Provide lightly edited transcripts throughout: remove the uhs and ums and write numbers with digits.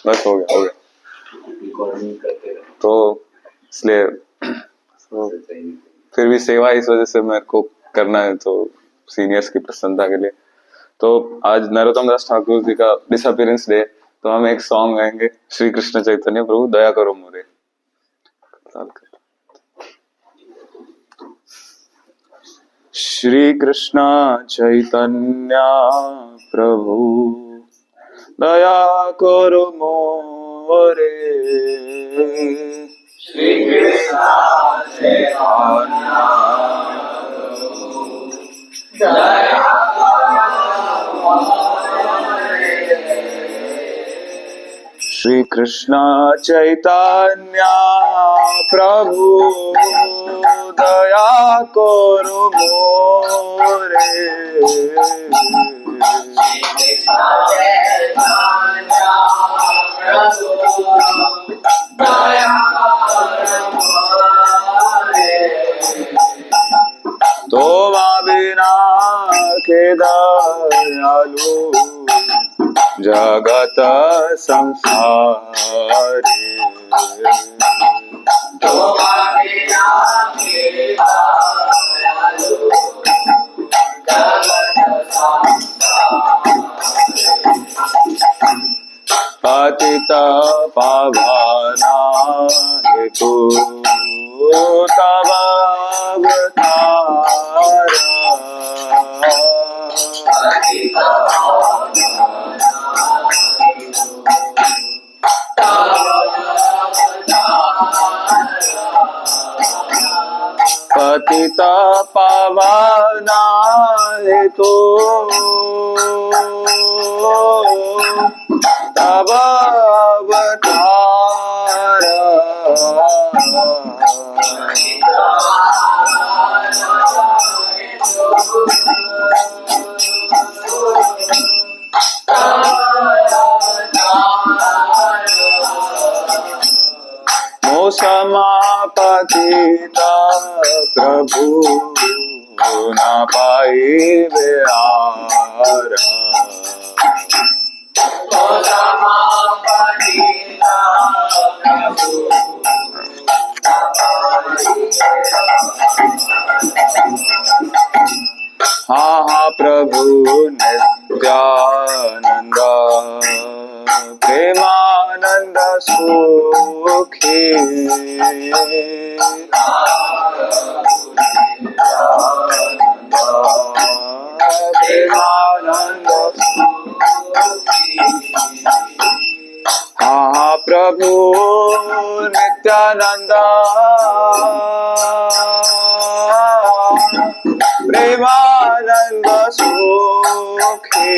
बस हो गया तो इसलिए फिर भी सेवा इस वजह से मेरे को करना है, तो सीनियर्स की प्रसन्नता के लिए। तो आज नरोत्तम दास ठाकुर जी का डिसअपीयरेंस डे, तो हम एक सॉन्ग गाएंगे, श्री कृष्ण चैतन्य प्रभु दया करो मोरे। श्री कृष्ण चैतन्य प्रभु दया करो मोरे, श्री कृष्ण चैतन्य दया करो मोरे, श्री कृष्ण चैतन्य प्रभु दया करो मोरे, तोमा बिना के दयालु जगत संसारी, तोमा बिना के दयालु जगत संसारी, पतित पावना हेतु तव अवतार, पतित पतित पावना हेतु तव अवतार, मोसमापतित प्रभु न पाइबे आरा, मोसमापतित प्रभु हाँ हाँ प्रभु नित्यानंद प्रेमानंद सुखी, प्रेमानंद सुखी, हाँ प्रभु नित्यानंद प्रेमानंद सुखी,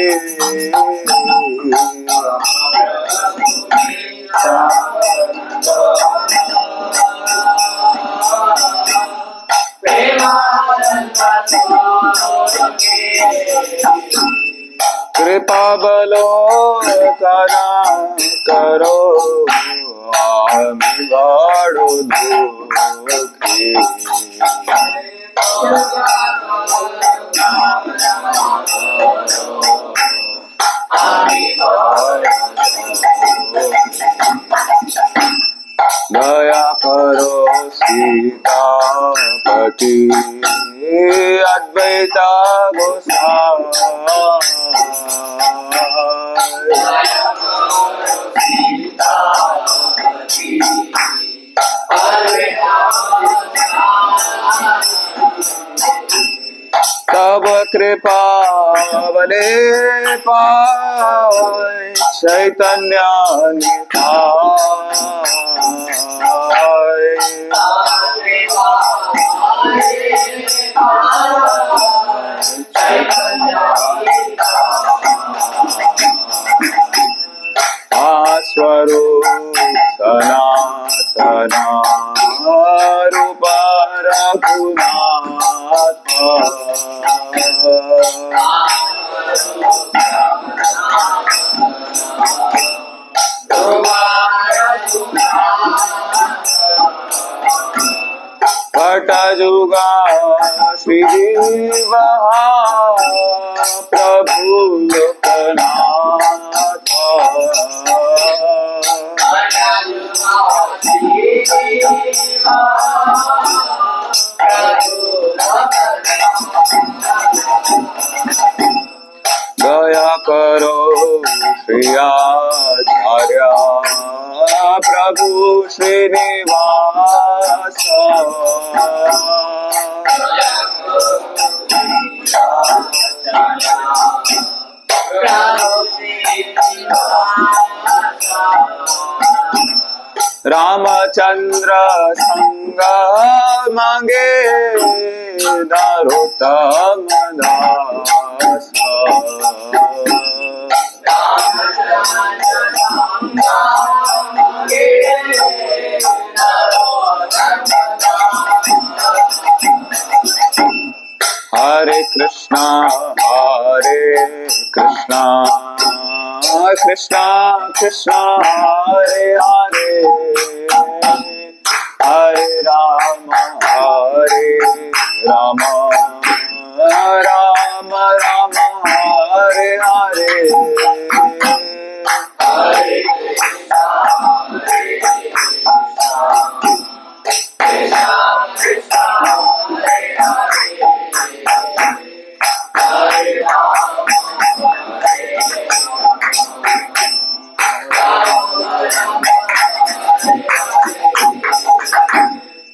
कृपा बलोकना करो आमी बड़ो दुखी, दया करो सीतापति अद्वैत तब कृपा बले पाय चैतन्य निताय, स्वरूप सनातना रूप रघुनाथ, पट जुगा श्री प्रभु लोकनाथ, आचार्य प्रभु श्रीनिवास रामचंद्र संग मांगे नरोत्तम दास हरे कृष्णा कृष्णा कृष्णा हरे हरे हरे राम राम राम राम हरे हरे हरे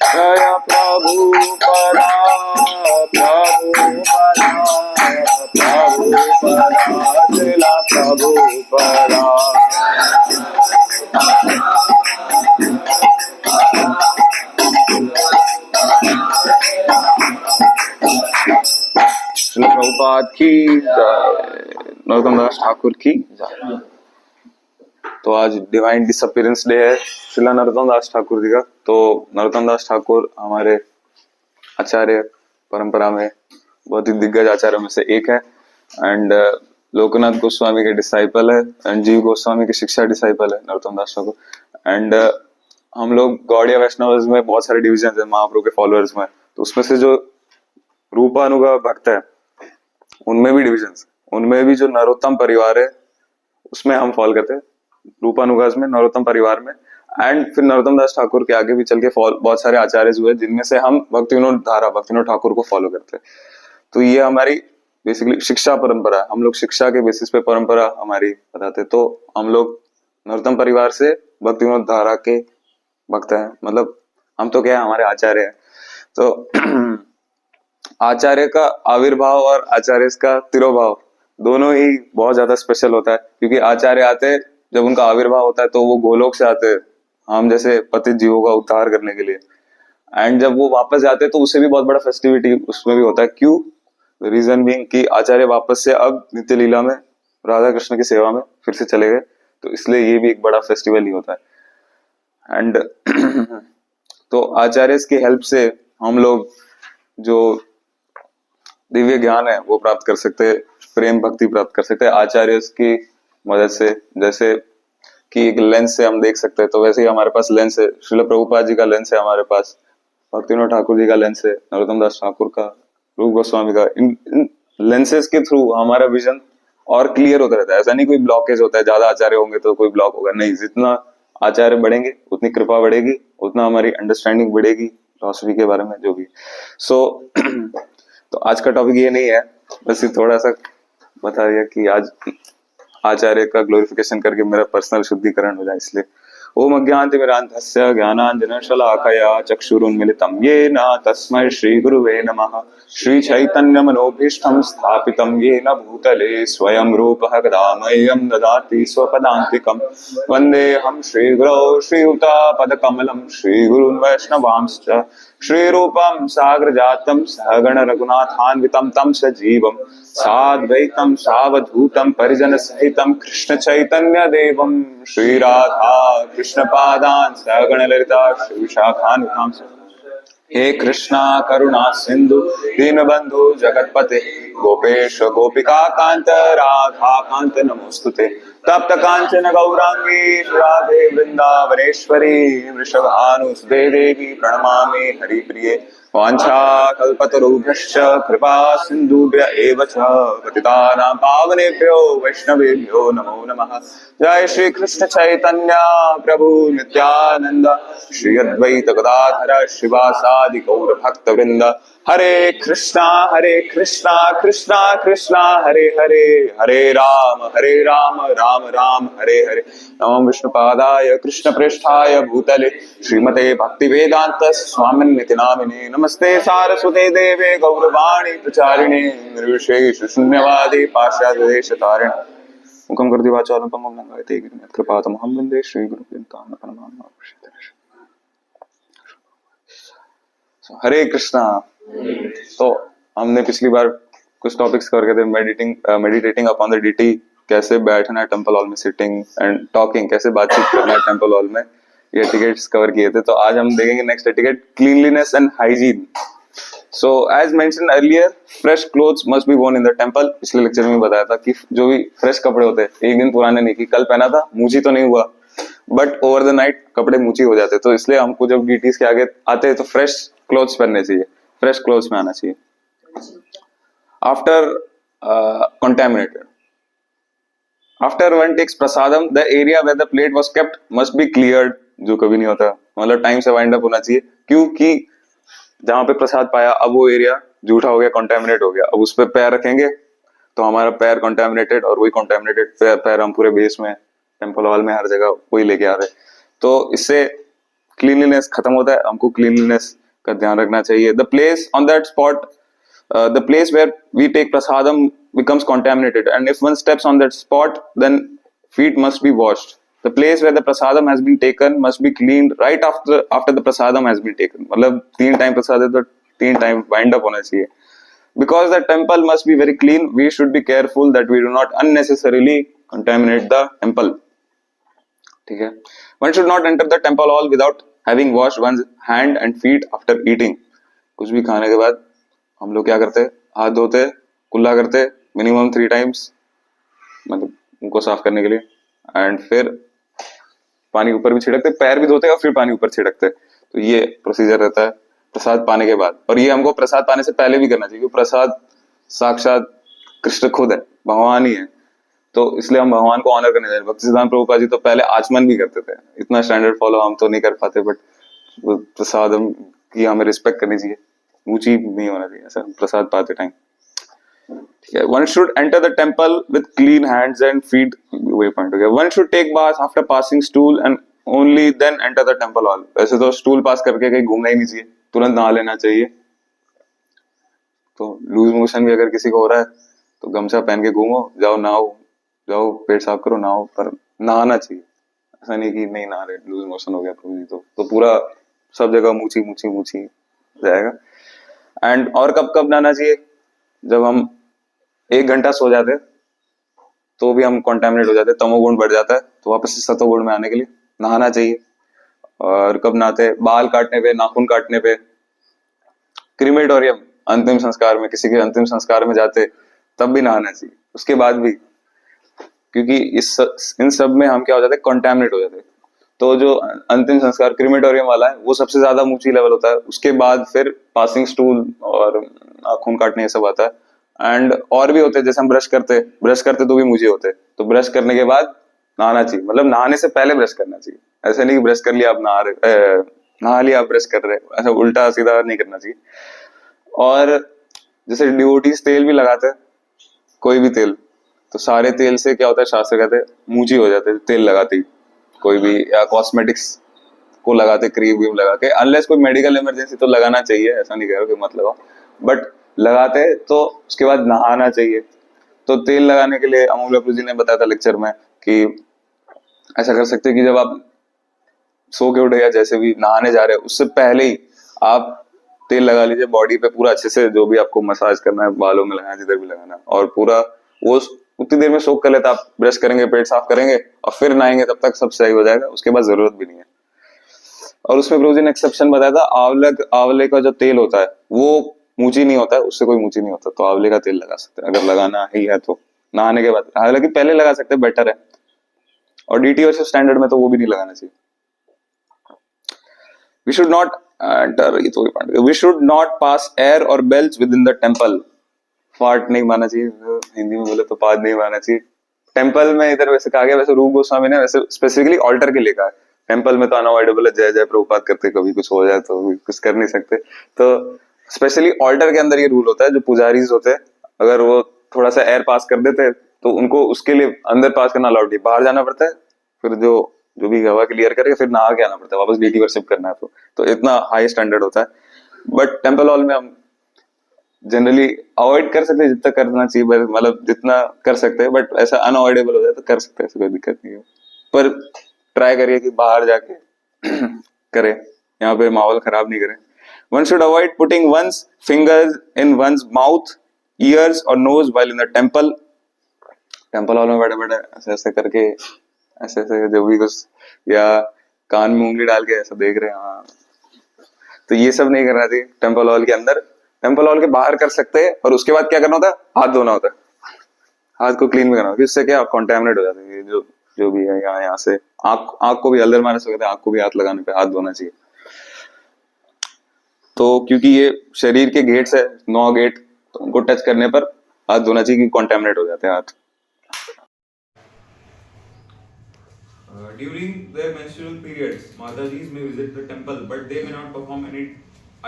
जय प्रभु परा श्रीला प्रभु परा श्रील प्रभुपाद की जय, नरोत्तम दास ठाकुर की जय। तो आज डिवाइन डिसअपीयरेंस डे है श्रीला नरोत्तम दास ठाकुर जी का। तो नरोत्तम दास ठाकुर हमारे आचार्य परंपरा में बहुत ही दिग्गज आचार्यों में से एक है एंड लोकनाथ गोस्वामी के डिसाइपल है एंड जीव गोस्वामी की शिक्षा डिसाइपल है नरोत्तम दास ठाकुर। एंड हम लोग गौड़िया वैष्णव में बहुत सारे डिविजन है महाप्रभु के फॉलोअर्स में, तो उसमें से जो रूपानुगा भक्त है उनमें भी डिविजन, उनमें भी जो नरोत्तम परिवार है उसमें हम फॉलो करते हैं, रूपानुगास में नरोत्तम परिवार में। एंड फिर नरोत्तम दास ठाकुर के आगे भी चल के बहुत सारे आचार्य हुए जिनमें से हम भक्ति विनोद धारा भक्ति विनोद ठाकुर को फॉलो करते हैं। तो ये हमारी बेसिकली शिक्षा परंपरा है, हम लोग शिक्षा के बेसिस पे परंपरा हमारी बताते। तो हम लोग नरोत्तम परिवार से भक्ति विनोद धारा के भक्त हैं, मतलब हम तो क्या है हमारे आचार्य हैं। तो आचार्य का आविर्भाव और आचार्य का तिरोभाव दोनों ही बहुत ज्यादा स्पेशल होता है, क्योंकि आचार्य आते जब उनका आविर्भाव होता है तो वो गोलोक से आते हम जैसे पतित जीवों का उद्धार करने के लिए, एंड जब वो वापस जाते तो उससे भी बहुत बड़ा फेस्टिविटी उसमें भी होता है। क्यों? रीजन बीइंग कि आचार्य वापस से अब नित्य लीला में राधा कृष्ण की सेवा में फिर से चले गए, तो इसलिए ये भी एक बड़ा फेस्टिवल ही होता है। एंड तो आचार्य की हेल्प से हम लोग जो दिव्य ज्ञान है वो प्राप्त कर सकते हैं, प्रेम भक्ति प्राप्त कर सकते हैं आचार्य की मदद से। जैसे कि एक लेंस से हम देख सकते हैं, तो वैसे ही हमारे पास लेंस है, श्रील प्रभुपाद जी का लेंस है हमारे पास, भक्ति विनोद ठाकुर जी का लेंस है, नरोत्तम दास ठाकुर का, रूप गोस्वामी का। इन लेंसेज के थ्रू हमारा विजन और क्लियर होता रहता है। ऐसा नहीं कोई ब्लॉकेज होता है, ज्यादा आचार्य होंगे तो कोई ब्लॉक होगा, नहीं। जितना आचार्य बढ़ेंगे उतनी कृपा बढ़ेगी, उतना हमारी अंडरस्टैंडिंग बढ़ेगी फिलॉसफी के बारे में जो भी। सो तो आज का टॉपिक ये नहीं है, बस ये थोड़ा सा बता दिया कि आज आचार्य का ग्लोरिफिकेशन करके मेरा पर्सनल शुद्धिकरण हो जाए, इसलिए। ओम अज्ञानतिमिरान्धस्य ज्ञानाञ्जनशलाकया चक्षुरुन्मिलितं येन तस्मै श्रीगुरुवे नमः। श्रीचैतन्यमनोभीष्टं स्थापितं येन भूतले स्वयं रूपः कदा मह्यं ददाति स्वपदान्तिकं। वन्देऽहं श्रीगुरौ श्रीयुतापदकमलं श्रीगुरून् वैष्णवांश्च श्रीरूपं साग्रजातं सहगण रघुनाथान्वितं तं सजीवं साद्वैतं सावधूतं परिजनसहितं कृष्ण चैतन्य देवं श्रीराधा कृष्ण पादान् सहगण ललिता श्रीविशाखान्वितां। हे कृष्णा करुणा सिंधु दीनबंधु जगतपते गोपेश गोपिका कांत राधा कांत नमोस्तुते। तप्त कांचन गौरांगी राधे वृंदावनेश्वरी वृषभानुसुते देवी प्रणमामि हरिप्रिये। वाञ्छाकल्पतरुभ्यश्च कृपा सिन्धुभ्य एव च पतितानां पावनेभ्यो वैष्णवेभ्यो नमो नमः। जय श्री कृष्ण चैतन्य प्रभु नित्यानंद श्री अद्वैत गदाधर शिवासादि गौर भक्त वृंद। हरे कृष्णा कृष्णा कृष्णा हरे हरे, हरे राम राम हरे हरे। नमो विष्णुपादाय कृष्ण पृष्ठाय भूतले श्रीमते भक्ति वेदांत स्वामिन्निति नामिने। नमस्ते सारस्वते देवे गौरवाणी प्रचारिणे निर्विशेष शून्यवादी पाश्चात्य देश तारिणे। मुखं करोति वाचालं पंगुं लंघयते गिरिं यत्कृपातमहं वन्दे श्रीगुरुं। हरे कृष्णा। तो हमने पिछली बार कुछ टॉपिक्स कवर किए थे, मेडिटेटिंग अपॉन द डीटी, कैसे बैठना है टेंपल हॉल में, सिटिंग एंड टॉकिंग, कैसे बातचीत करना है टेंपल हॉल में, ये एटिकेट्स कवर किए थे। तो आज हम देखेंगे next etiquette, cleanliness and hygiene. So as mention earlier, fresh clothes must be worn in the temple. पिछले लेक्चर में बताया था कि जो भी फ्रेश कपड़े होते हैं, एक दिन पुराने नहीं, कि कल पहना था मूंछी तो नहीं हुआ, बट ओवर द नाइट कपड़े मूंछी हो जाते। तो इसलिए हमको जब डीटीज के आगे आते हैं तो फ्रेश क्लोथ्स पहनने चाहिए, फ्रेश क्लोथ्स में आना चाहिए। After contaminated, after one takes prasadam, the area where the plate was kept must be cleared, जो कभी नहीं होता, मतलब टाइम से वाइंड अप होना चाहिए। क्योंकि जहां पे प्रसाद पाया, अब वो एरिया जूठा हो गया, कॉन्टेमिनेट हो गया, अब उस पर पैर रखेंगे तो हमारा पैर कॉन्टेमिनेटेड, और वही कॉन्टेमिनेटेड पैर हम पूरे बेस में, टेंपल हॉल में, हर जगह वही लेके आ रहे। तो इससे क्लीनलीनेस खत्म होता है, हमको क्लीनलीनेस का ध्यान रखना चाहिए। The place on that spot, the place where we take prasadam becomes contaminated, and if one steps on that spot, then feet must be washed. The place where the prasadam has been taken must be cleaned right after the prasadam has been taken. मतलब 3 time प्रसाद है तो 3 time wind up होना चाहिए। Because the temple must be very clean, we should be careful that we do not unnecessarily contaminate the temple. ठीक है। One should not enter the temple hall without having washed one's hand and feet after eating. कुछ भी खाने के बाद हम लोग क्या करते हैं, हाथ धोते, कुल्ला करते मिनिमम 3 टाइम्स, मतलब उनको साफ करने के लिए, एंड फिर पानी ऊपर भी छिड़कते, पैर भी धोते और फिर पानी ऊपर छिड़कते। तो ये प्रोसीजर रहता है प्रसाद पाने के बाद। और ये हमको प्रसाद पाने से पहले भी करना चाहिए, क्योंकि प्रसाद साक्षात कृष्ण खुद है, भगवान ही है। तो इसलिए हम भगवान को ऑनर करने चाहिए। भक्ति सिद्धांत प्रभुपाद जी तो पहले आचमन भी करते थे। इतना स्टैंडर्ड फॉलो हम तो नहीं कर पाते, बट प्रसाद की हमें रिस्पेक्ट करनी चाहिए, ऊंची नहीं होना चाहिए ऐसा प्रसाद पाते टाइम। ठीक है। One should enter the temple with clean hands and feet, वही पॉइंट हो गया। One should take bath after passing stool and only then enter the temple hall. वैसे तो स्टूल पास करके कहीं घूमना ही नहीं चाहिए, तुरंत नहा लेना चाहिए। तो लूज मोशन भी अगर किसी को हो रहा है तो गमछा पहन के घूमो, जाओ नहाओ, जाओ पेट साफ करो, नहाओ, पर नहाना चाहिए। ऐसा नहीं कि नहीं नहा रहे, लूज मोशन हो गया प्रभु जी तो पूरा सब जगह मूछी मूछी मूछी जाएगा। एंड और कब कब नहाना चाहिए, जब हम 1 घंटा सो जाते तो भी हम कॉन्टेमिनेट हो जाते, तमोगुण बढ़ जाता है, तो वापस से सतोगुण में आने के लिए नहाना चाहिए। और कब नहाते, बाल काटने पे, नाखून काटने पे, क्रीमेटोरियम अंतिम संस्कार में, किसी के अंतिम संस्कार में जाते तब भी नहाना चाहिए, उसके बाद भी, क्योंकि इन सब में हम क्या हो जाते हैं, कॉन्टेमिनेट हो जाते हैं। तो जो अंतिम संस्कार क्रीमेटोरियम वाला है वो सबसे ज्यादा ऊंची लेवल होता है, उसके बाद फिर पासिंग स्टूल और नाखून काटने ये सब आता है। एंड और भी होते हैं, जैसे हम ब्रश करते तो भी मुझे होते हैं, तो ब्रश करने के बाद नहाना चाहिए, मतलब नहाने से पहले ब्रश करना चाहिए। ऐसा नहीं कि ब्रश कर लिया आप नहा लिया आप ब्रश कर रहे, ऐसा उल्टा सीधा नहीं करना चाहिए। और जैसे डिवोटीज तेल भी लगाते हैं, कोई भी तेल, तो सारे तेल से क्या होता है, शास्त्र कहते हैं मुंची हो जाते हैं तेल लगाते ही, कोई भी, या कॉस्मेटिक्स को लगाते, क्रीम व्रीम लगा के, अनलेस कोई मेडिकल इमरजेंसी तो लगाना चाहिए, ऐसा नहीं कह रहा कि मत लगाओ, बट लगाते तो उसके बाद नहाना चाहिए। तो तेल लगाने के लिए अमूल बापू जी ने बताया था लेक्चर में कि ऐसा कर सकते हैं कि जब आप सो के उठे या जैसे भी नहाने जा रहे हो, उससे पहले ही आप तेल लगा लीजिए बॉडी पे पूरा अच्छे से, जो भी आपको मसाज करना है, बालों में लगाना, जिधर भी लगाना है, और पूरा वो उतनी देर में सोख कर लेता। आप ब्रश करेंगे, पेट साफ करेंगे और फिर नहाएंगे, तब तक सब सही हो जाएगा, उसके बाद जरूरत भी नहीं है। और उसमें प्रभु जी ने एक्सेप्शन बताया था, आंवले का जो तेल होता है वो मूची नहीं होता है, उससे कोई मूची नहीं होता, तो आंवले का तेल लगा सकते हैं अगर लगाना ही है तो, नहाने के बाद। हालांकि पहले लगा सकते हैं, बेटर है। और डीटी वर्सेस स्टैंडर्ड में तो वो भी नहीं लगाना चाहिए। We should not enter, we should not pass air or belch within the temple. Fart नहीं मारना चाहिए, हिंदी में बोले तो पाद नहीं मारना चाहिए टेम्पल में। इधर वैसे कहा गया, वैसे रूप गोस्वामी ने वैसे स्पेसिफिकली ऑल्टर के लिए कहा है। टेम्पल में तो अनअवॉइडेबल है, जय जय प्रभुपाद करते, कभी कुछ हो जाए तो कुछ कर नहीं सकते। तो स्पेशली ऑल्टर के अंदर ये रूल होता है, जो पुजारीज होते हैं अगर वो थोड़ा सा एयर पास कर देते हैं तो उनको उसके लिए अंदर पास करना अलाउड नहीं, बाहर जाना पड़ता है, फिर जो जो भी हवा क्लियर करके फिर नहा के आना पड़ता है वापस डीटी वर्शिप करना है, तो इतना हाई स्टैंडर्ड होता है। बट टेम्पल हॉल में हम जनरली अवॉइड कर सकते हैं जितना करना चाहिए, मतलब जितना कर सकते हैं, बट ऐसा अनअवॉइडेबल हो जाए तो कर सकते हैं, ऐसी कोई दिक्कत नहीं है। पर ट्राई करिए कि बाहर जाके करें, यहाँ पे माहौल खराब नहीं करें। One should avoid putting one's fingers in one's mouth, ears or nose while in the temple. Temple hall में बड़े बड़े ऐसे ऐसे करके ऐसे ऐसे जो भी कुछ, या कान में उंगली डाल के ऐसा देख रहे हैं, हाँ, तो ये सब नहीं करना चाहिए टेम्पल हॉल के अंदर। टेम्पल हॉल के बाहर कर सकते हैं, और उसके बाद क्या करना होता है, हाथ धोना होता है, हाथ को क्लीन भी करना होता है, इससे क्या कॉन्टेमिनेट हो जाते हैं जो जो भी है। यहाँ से आँख को भी अंदर मारने से कहते हैं, आँख को भी हाथ लगाने पे हाथ धोना चाहिए। तो क्योंकि ये शरीर के गेट्स है, 9 गेट, तो उनको टच करने पर हाथ धोना चाहिए, क्योंकि कॉन्टेमिनेट हो जाते हैं हाथ। During their menstrual periods, Matajis may visit the temple, but they may not perform any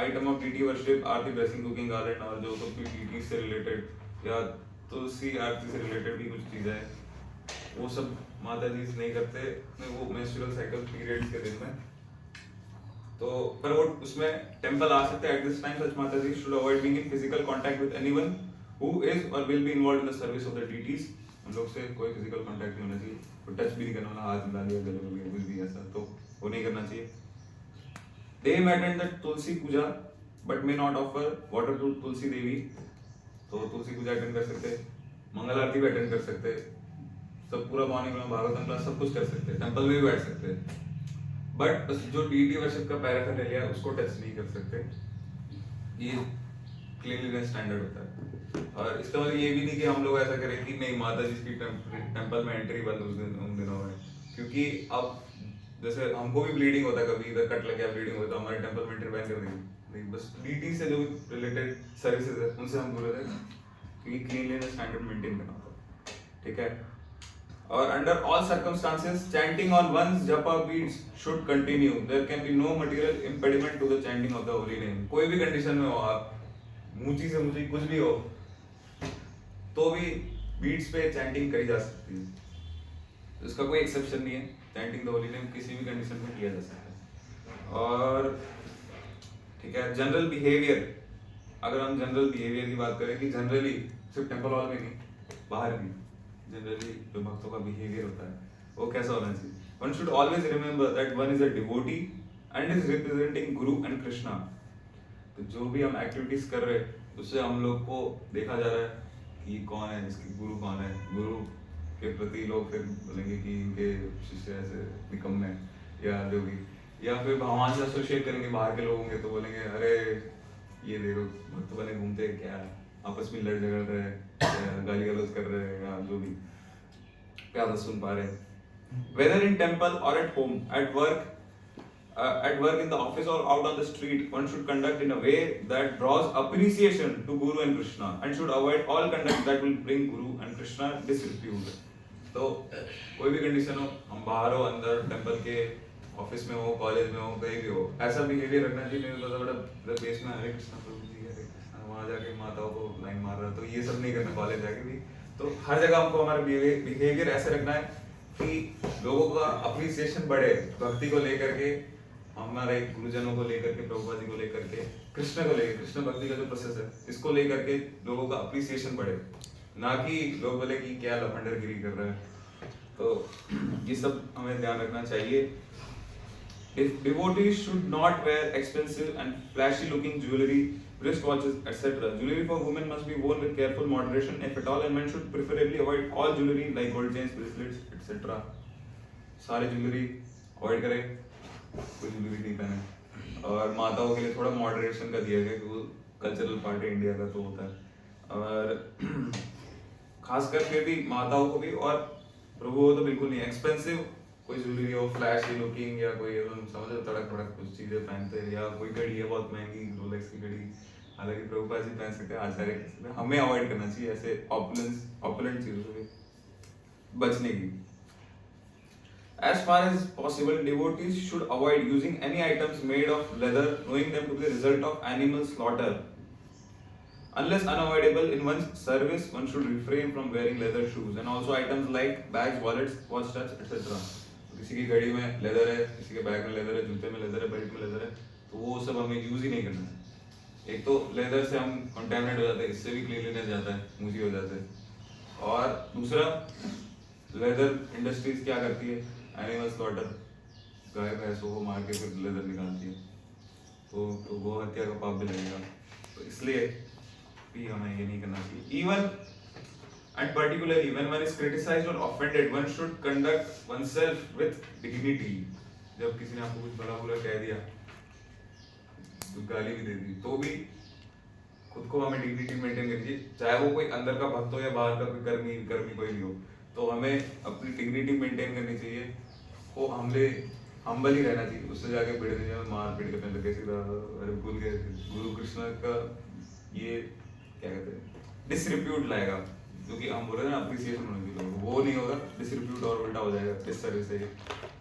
item of deity worship, Aarti, blessing, cooking, garland और जो सब भी deity से related या तुलसी आरती से related भी कुछ चीजें हैं, वो सब माताजी नहीं करते, वो menstrual cycle periods के दिन में। तो पर वो उसमें टेम्पल आ सकते हैं। At this time, such Mataji should avoid being in physical contact with anyone who is or will be involved in the service of the deities. उन लोग से कोई फिजिकल कांटेक्ट नहीं होना चाहिए, कोई टच भी नहीं करना, हाथ मिला लिया, गले में कुछ भी ऐसा तो वो नहीं करना चाहिए। They may attend the Tulsi Puja but may not offer water to Tulsi Devi, तो तुलसी पूजा अटेंड कर सकते, मंगल आरती भी अटेंड कर सकते, सब पूरा मॉर्निंग में भागवतम क्लास सब कुछ कर सकते, टेम्पल में भी बैठ सकते, बट जो डीटी वर्शिप का पैराफर्नैलिया उसको टच नहीं कर सकते। ये क्लीनलीनेस स्टैंडर्ड होता है। और इसका मतलब ये भी नहीं कि हम लोग ऐसा करें कि नहीं माता जी की टेम्पल में एंट्री बंद उन दिनों में, क्योंकि अब जैसे हमको भी ब्लीडिंग होता है, कभी इधर कट लग गया ब्लीडिंग होता है, हमारे टेम्पल में एंट्री बैन कर देंगे नहीं, बस डीटी से जो रिलेटेड सर्विसेज है उनसे हम दूर रहेंगे, क्योंकि क्लीनलीनेस स्टैंडर्ड मेंटेन करना होता है, ठीक है। और under all circumstances, chanting on one's japa beads should continue. There can be no material impediment to the chanting of the holy name. कोई भी कंडीशन में हो आप, मूची से मूची कुछ भी हो, तो भी बीट्स पे चैंटिंग करी जा सकती है, इसका कोई एक्सेप्शन नहीं है। चैंटिंग द होली नेम किसी भी कंडीशन में किया जा सकता है। और ठीक है, जनरल बिहेवियर, अगर हम जनरल बिहेवियर की बात करें कि जनरली सिर्फ टेम्पल हॉल में नहीं, बाहर भी जनरली जो भक्तों का बिहेवियर होता है वो कैसा होना चाहिए। One should always remember that one is a devotee and is representing Guru and Krishna. तो जो भी हम एक्टिविटीज कर रहे हैं उससे हम लोग को देखा जा रहा है कि कौन है, इसकी गुरु कौन है। गुरु के प्रति लोग फिर बोलेंगे कि इनके शिष्य ऐसे निकम्मे या जो भी, या फिर भगवान से एसोसिएट करेंगे बाहर के लोगों के, तो बोलेंगे अरे ये देखो भक्त बने घूमते हैं, क्या आपस में लड़ झगड़ रहे हैं, गाली गलौज कर रहे हैं, या जो भी क्या तो सुन पा रहे हैं। Whether in temple or at home, at work in the office or out on the street, one should conduct in a way that draws appreciation to Guru and Krishna, and should avoid all conduct that will bring Guru and Krishna disrepute. तो कोई भी condition हो, हम बाहर हो, अंदर temple के, office में हो, कॉलेज में हो, कहीं भी हो, ऐसा बिहेवियर रखना चाहिए। मेरे को बड़ा बेस में हरे कृष्णा प्रभु जी, हरे कृष्णा, वहाँ जाके माताओं को लाइन मार रहा है, तो ये सब नहीं करना कॉलेज जाके भी। तो हर जगह हमको हमारा बिहेवियर ऐसे रखना है कि लोगों का अप्रिसिएशन बढ़े भक्ति को लेकर के, हमारे गुरुजनों को लेकर के, प्रभुपा जी को लेकर के, कृष्ण को लेकर, कृष्ण भक्ति का जो प्रोसेस है इसको लेकर के लोगों का अप्रिसिएशन बढ़े, ना कि लोग बोले कि क्या लफंडरगिरी कर रहा है। तो ये सब हमें ध्यान रखना चाहिए। Devotees should not wear expensive and flashy looking jewelry, wristwatches, etc. Jewelry for women must be worn with careful moderation if at all, and men should preferably avoid all jewelry like gold chains, bracelets, etc. सारे jewellery avoid करें, कोई jewellery नहीं पहने। और माताओं के लिए थोड़ा मॉडरेशन का दिया गया, क्योंकि कल्चरल पार्ट है इंडिया का, तो होता है। और खासकर फिर भी माताओं को भी, और प्रभु हो तो बिल्कुल नहीं एक्सपेंसिव कोई ज्वेलरी हो, फ्लैशी लुकिंग, या कोई समझो तड़क भड़क कुछ चीजें पहनते हैं, या कोई घड़ी है बहुत महंगी रोलेक्स की घड़ी, हालांकि प्रभुपाद जी पहन सकते हैं, आचार्य हमें अवॉइड करना चाहिए ऐसे ऑपुलेंट चीजों से बचने की। As far as possible, devotees should avoid using any items made of leather, knowing them to be the result of animal slaughter. Unless unavoidable in one's service, one should refrain from wearing leather shoes and also items like bags, wallets, watch touch, etc. किसी की घड़ी में leather है, किसी के bag में leather है, जूते में लेदर है, बेल्ट में लेदर है, तो वो सब हमें यूज ही नहीं करना है। एक तो लेदर से हम कंटेमिनेट हो जाते हैं, इससे भी क्लीनलीनेस जाता है, मूसी हो जाते हैं। और दूसरा, लेदर इंडस्ट्रीज क्या करती है, एनिमल स्लॉटर, गाय भैंसों को मार के फिर लेदर निकालती है, तो गौ हत्या का पाप भी लगेगा। तो इसलिए भी हमें ये नहीं करना चाहिए। Even and particularly when one is criticized or offended, one should conduct oneself with dignity. जब किसी ने आपको कुछ भला बुरा कह दिया, कुछ गाली भी दे दी, तो भी खुद को हमें डिग्निटी मेंटेन करनी चाहिए, चाहे वो कोई अंदर का भक्त हो या बाहर का कोई कर्मी कोई भी हो, तो हमें अपनी डिग्निटी मेंटेन करनी चाहिए, वो हम्बल ही रहना चाहिए। उससे जाके भिड़ने जाए, मार पीट करने लगे सीधा, अरे भूल गए गुरु कृष्ण का ये क्या कहते हैं, डिसरिप्यूट लाएगा, जो कि हम बोल रहे हैं ना अप्रिसिएशन होने की, वो नहीं होगा, डिसरिप्यूट और उल्टा हो जाएगा इस तरह से।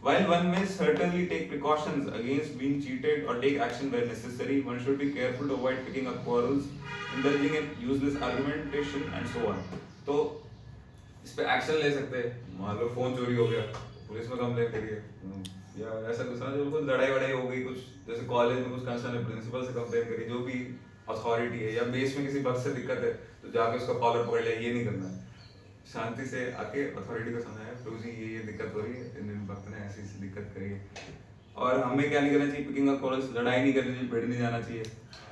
While one may certainly take precautions against being cheated or take action where necessary, one should be careful to avoid picking up quarrels, indulging in useless argumentation and so on. तो इस पे एक्शन ले सकते हैं, मान लो phone चोरी हो गया, पुलिस में कंप्लेंट करिए, या ऐसा कुछ ना, जो कुछ लड़ाई वड़ाई हो गई, कुछ जैसे कॉलेज में कुछ कंसर्न है, प्रिंसिपल से कंप्लेंट करिए, जो भी अथॉरिटी है, या बेस में किसी भक्त से दिक्कत है तो जाके उसका कॉलर पकड़ लिया, ये नहीं करना है। शांति से आके अथॉरिटी को समझाया, प्रभु जी ये दिक्कत हो रही है, इन भक्त ने ऐसी ऐसी दिक्कत करी है। और हमें क्या नहीं करना चाहिए, पिकिंग अप क्वार्रल्स, लड़ाई नहीं करनी चाहिए, भिड़ नहीं जाना चाहिए,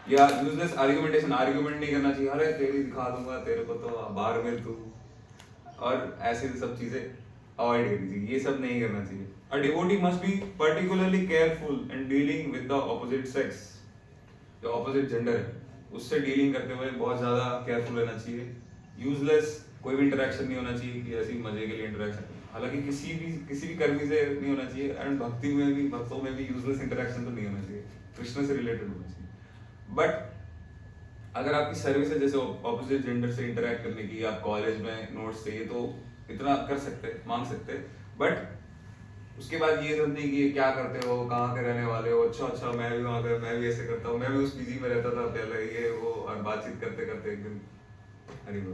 या यूजलेस आर्गुमेंटेशन, आर्गुमेंट नहीं करना चाहिए, अरे तेरी दिखा दूंगा तेरे को तो बाहर में तू, और ऐसी सब चीजें अवॉइड करनी चाहिए, ये सब नहीं करना चाहिए। A devotee must be particularly careful in dealing with the opposite sex, जो ऑपोजिट जेंडर है उससे डीलिंग करते हुए बहुत ज्यादा केयरफुल रहना चाहिए। यूजलेस कोई भी इंटरेक्शन नहीं होना चाहिए कि ऐसी मजे के लिए इंटरेक्शन, हालांकि किसी भी कर्मी से नहीं होना चाहिए, एंड भक्ति में भी, भक्तों में भी यूजलेस इंटरेक्शन तो नहीं होना चाहिए, कृष्ण से रिलेटेड होना चाहिए। बट अगर आपकी सर्विस है जैसे ऑपोजिट जेंडर से इंटरेक्ट करने की, आप कॉलेज में नोट्स चाहिए, तो इतना कर सकते, मांग सकते, बट उसके बाद ये समझने की क्या करते हो, कहाँ के रहने वाले हो, अच्छा मैं भी वहाँ का, मैं भी ऐसे करता हूँ, मैं भी उस पीजी में रहता था पहले, ये वो, और बातचीत करते करते एक दिन अरे वो,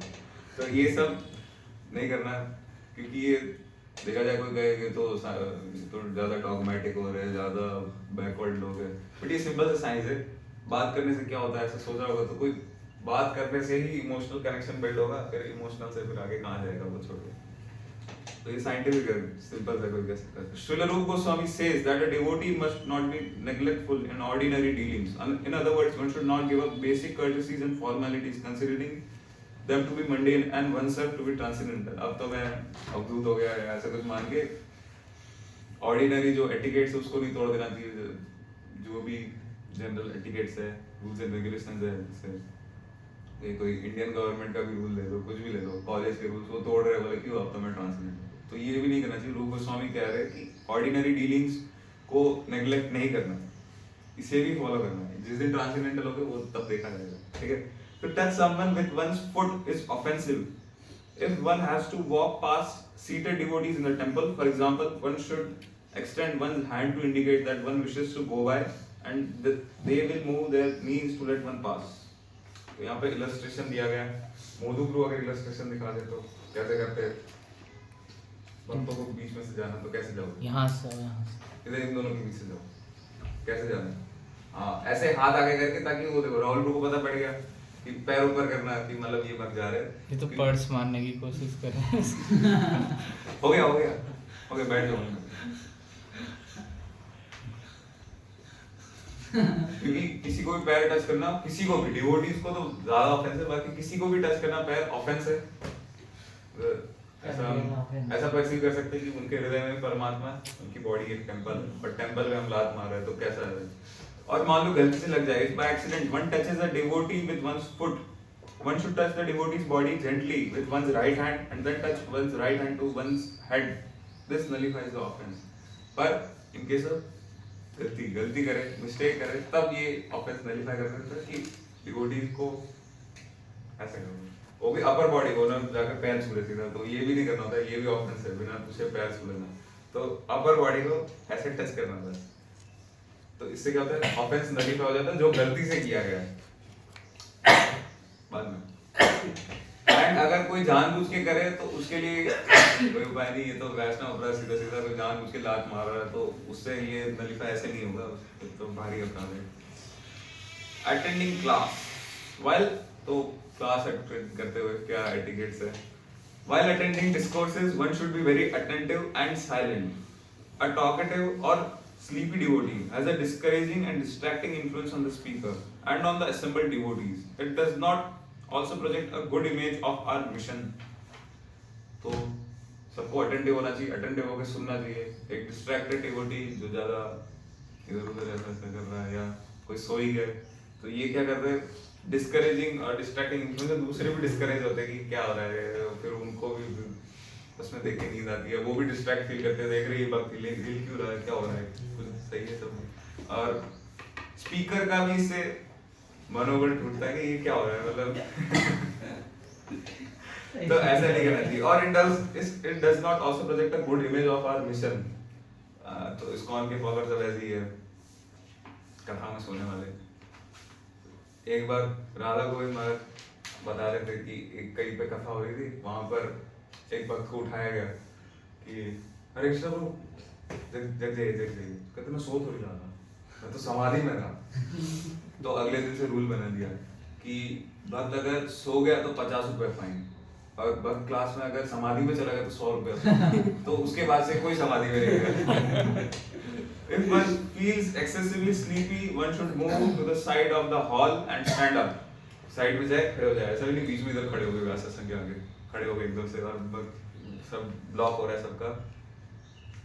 तो ये सब नहीं करना, क्योंकि ये देखा जाए कोई कहे तो ज्यादा डॉगमेटिक हो रहे हैं, ज्यादा बैकवर्ड लोग हैं, बट ये सिंपल सा साइंस है। बात करने से क्या होता है, ऐसा सोचा होगा तो कोई बात करने से ही इमोशनल कनेक्शन बिल्ड होगा, फिर इमोशनल से फिर आगे कहाँ जाएगा वो छोड़ के, तो ये साइंटिफिक है, सिंपल सा कोई कह सकता है। Srila Rupa Goswami says that a devotee must not be neglectful in ordinary dealings. In other words, one should not give up basic courtesies and formalities, considering them to be mundane and oneself to be transcendental. अब तो मैं अवधूत हो गया है ऐसा कुछ मान के ऑर्डिनरी जो एटिकेट्स है उसको नहीं तोड़ देना चाहिए, जो भी जनरल एटिकेट्स है, रूल्स एंड रेगुलेशंस है, जैसे ये कोई इंडियन गवर्नमेंट का भी रूल ले लो, कुछ भी ले लो, कॉलेज के रूल्स वो तोड़ रहे बोले क्यों, अब तो मैं ट्रांसजेंडर, तो ये भी नहीं करना चाहिए। रूप गोस्वामी कह रहे हैं कि ऑर्डिनरी डीलिंग्स को नेग्लेक्ट नहीं करना, इसे भी फॉलो करना है, जिस दिन ट्रांसजेंडर हो गए वो तब देखा जाएगा, ठीक है। To touch someone with one's foot is offensive. If one has to walk past seated devotees in the temple, for example, one should extend one's hand to indicate that one wishes to go by, and they will move their knees to let one pass. तो यहाँ पे illustration दिया गया है, मोदू गुरु अगर illustration दिखा दे तो कैसे करते हैं, भक्तों को बीच में से जाना, तो कैसे जाओगे, यहाँ से इधर इन दोनों के बीच से जाओ, कैसे जाना, हाँ ऐसे हाथ आगे करके, ताकि वो देखो राहुल को पता पड़ गया कि पैर ऊपर करना है, कि मतलब ये भक्त जा रहे हैं, ये तो पर्स मारने की कोशिश कर रहे हैं। हो गया बैठ जाओ, क्योंकि किसी को भी पैर टच करना, किसी को भी, डिवोटीज को तो ज्यादा ऑफेंस है, बाकी किसी को भी टच करना पैर ऑफेंस है, ऐसा परसीव कर सकते हैं कि उनके हृदय में परमात्मा, उनकी बॉडी एक टेंपल है, पर टेंपल में हम लात मार रहे हैं, तो कैसा है। और मान लो गलती से लग जाए, if by accident one touches a devotee with one's foot, one should touch the devotee's body gently with one's right hand and then touch one's right hand to one's head. This nullifies the offense. पर in case of गलती करे, mistake करे, तब ये offence nullify कर सकता है कि डिवोटीज को ऐसे करो, वो भी अपर बॉडी को ना जाकर पैर छू लेती था, तो ये भी नहीं करना होता, ये भी ऑफेंस है, बिना पूछे पैर छू लेना, तो अपर बॉडी को ऐसे टच करना होता है, तो इससे क्या होता है, ऑफेंस नलिफाई हो जाता है जो गलती से किया गया है। बाद में। एंड अगर कोई जानबूझ के करे तो उसके लिए कोई उपाय नहीं, ये तो वैष्णव अपराध सीधा सीधा कोई जानबूझ के लात मार रहा है तो उससे ये नलीफा ऐसे नहीं होगा, ये तो भारी अपराध है। अटेंडिंग क्लास वाइल, तो क्लास अटेंड करते हुए क्या एटिकेट्स है? While attending discourses, one should be very attentive and silent. A talkative or sleepy devotee has a discouraging and distracting influence on the speaker and on the assembled devotees. It does not also project a good image of our mission. तो सबको attentive होना चाहिए, attentive होकर सुनना चाहिए। एक distracted devotee जो ज्यादा इधर उधर ऐसा कर रहा है या कोई सो ही गए, तो ये क्या कर रहे हैं? डिस्करेजिंग और डिस्ट्रैक्टिंग इन्फ्लुएंस, दूसरे भी डिस्करेज होते हैं कि क्या हो रहा है, फिर उनको भी उसमें देख के नींद आती है, वो भी डिस्ट्रैक्ट फील करते हैं, देख रहे हैं ये बात हिल क्यों रहा है, क्या हो रहा है, कुछ सही है सब। और स्पीकर का भी इससे मनोबल टूटता है कि ये क्या हो रहा है, मतलब तो ऐसा नहीं करना चाहिए। और it does not also project a good image of our mission. तो इस्कॉन के फॉलोअर्स सब ऐसे ही है, कथा में सोने वाले। एक बार राधा गोविंद महाराज बता रहे थे कि एक कहीं पे कथा हो रही थी, वहां पर एक भक्त को उठाया गया कि हरे कृष्ण प्रभु जग जाइए जग जाइए। कहते मैं सो थोड़ी रहा था, मैं तो समाधि में था। तो अगले दिन से रूल बना दिया कि भक्त अगर सो गया तो 50 रुपए फाइन, और भक्त क्लास में अगर समाधि में चला गया तो 100 रुपए। तो उसके बाद से कोई समाधि में नहीं गया। If one feels excessively sleepy, one should move to the side of the hall and stand up. Side में जाए, खड़े हो जाए, ऐसा भी नहीं बीच में इधर खड़े हो गए व्यास आसन के आगे, खड़े हो गए एकदम से और सब ब्लॉक हो रहा है सबका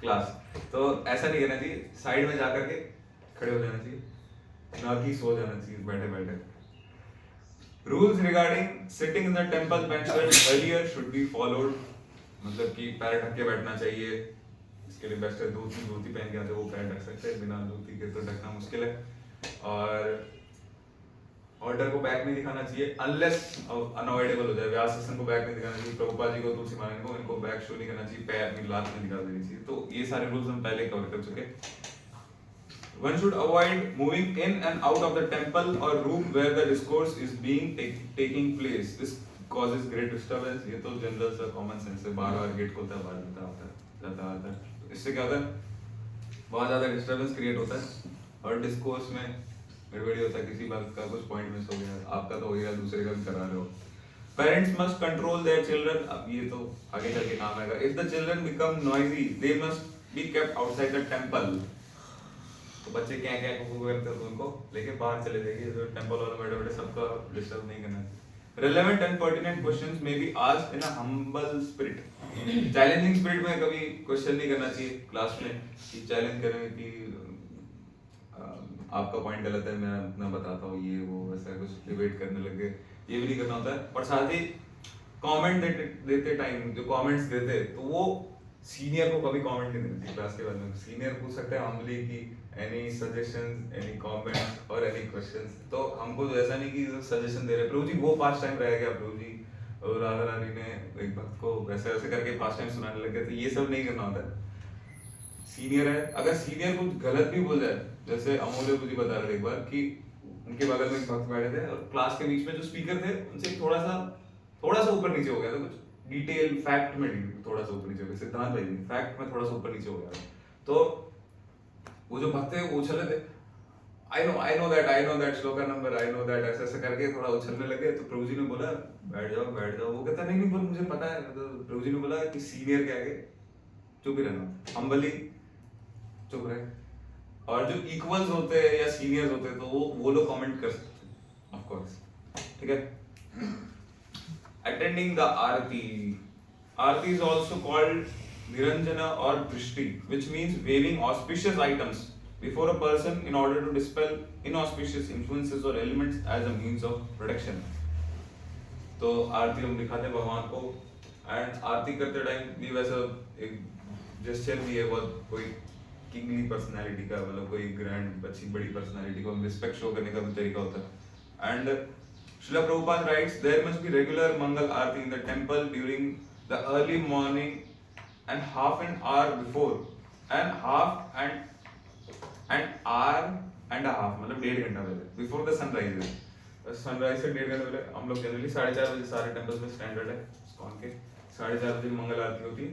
क्लास। तो ऐसा नहीं करना चाहिए, साइड में जाकर के खड़े हो जाना चाहिए, ना कि सो जाना चाहिए बैठे बैठे। Rules regarding sitting in the temple benches earlier should be followed, मतलब कि पैर ढक के बैठना चाहिए। इसके लिए बेस्ट है धोती पहन के आते, वो पैर ढक सकते हैं, बिना धोती के तो ढकना मुश्किल है। और ऑर्डर को बैक नहीं दिखाना चाहिए अनलेस अनअवॉइडेबल हो जाए। व्यास आसन को बैक नहीं दिखाना चाहिए, प्रभुपाद जी को, तुलसी महाराज को, इनको बैक शो नहीं करना चाहिए, पैर अपनी लात में निकाल देनी चाहिए। तो ये सारे रूल्स हम पहले कवर कर चुके। One should avoid moving in and out of the temple or room where the discourse is being taking place. This causes great disturbance. ये तो जनरल सा कॉमन सेंस है, बार-बार गेट खोलता है, बाहर जाता है। इससे क्या होता है? बहुत ज्यादा डिस्टर्बेंस क्रिएट होता है और डिस्कोर्स में गड़बड़ी होता है, किसी बात का कुछ पॉइंट मिस हो गया, आपका तो हो गया, दूसरे का भी करा रहे हो। Parents must control their children. अब ये तो आगे चल के काम आएगा। If the children become noisy, they must be kept outside the temple. तो बच्चे क्या क्या करते हैं तो उनको लेके बाहर चले जाइए, जो टेंपल वाला बैठे बैठे सबका डिस्टर्ब नहीं करना। Relevant and pertinent questions may be asked in a humble spirit. Challenging spirit में कभी क्वेश्चन नहीं करना चाहिए क्लास में कि चैलेंज करें कि आपका पॉइंट गलत है, मैं बताता हूँ ये वो, वैसा कुछ डिबेट करने लगे, ये भी नहीं करना होता है। और साथ ही कमेंट देते टाइम जो कमेंट्स देते तो वो सीनियर को कभी कमेंट नहीं देना चाहिए क्लास के बारे में। सीनियर पूछ सकते हैं हम्बली कि एनी सजेशंस, एनी कमेंट्स और एनी क्वेश्चंस। तो हमको तो ऐसा नहीं कि सजेशन दे रहे प्रभु जी वो पास्ट टाइम रह गया, प्रभु जी और राधा रानी ने एक भक्त को वैसे वैसे करके पास्ट टाइम सुनाने लगे, तो ये सब नहीं करना होता है। सीनियर है, अगर सीनियर कुछ गलत भी बोल जाए, जैसे अमोल्य जी बता रहे थे एक बार कि उनके बगल में एक भक्त बैठे थे और क्लास के बीच में जो स्पीकर थे उनसे थोड़ा सा ऊपर नीचे हो गया था, कुछ डिटेल फैक्ट में थोड़ा सा ऊपर नीचे हो गया, सिद्धांत भाई फैक्ट में थोड़ा सा ऊपर नीचे हो गया था। तो वो जो भक्त थे वो उछल रहे थे, I know that shloka number, I know that, ऐसा करके थोड़ा उछलने लगे। तो प्रभु जी ने बोला बैठ जाओ। वो कहता नहीं पर मुझे पता है। तो प्रभु जी ने बोला कि सीनियर के आगे चुप ही रहना, हम्बली चुप रहे। और जो इक्वल्स होते हैं या सीनियर्स होते हैं तो वो लोग कमेंट कर सकते हैं ऑफ कोर्स, ठीक है। Attending the Aarti is also called niranjana or drishti, which means waving auspicious items before a person in order to dispel inauspicious influences or elements as a means of protection. तो आरती हम दिखाते हैं भगवान को, and आरती करते time भी वैसा एक जेस्चर भी है बहुत, कोई किंगली पर्सनालिटी का, मतलब कोई ग्रैंड अच्छी बड़ी पर्सनालिटी को रिस्पेक्ट शो करने का भी तरीका होता है। And Srila Prabhupada writes, there must be regular Mangal Aarti in the temple during the early morning and half an hour before and hour and a half, मतलब 1.5 घंटा पहले, before the sun rises. Sunrise से 1.5 घंटे पहले हम लोग generally 4:30 बजे सारे टेम्पल्स में स्टैंडर्ड है इस्कॉन के 4:30 बजे मंगल आरती होती है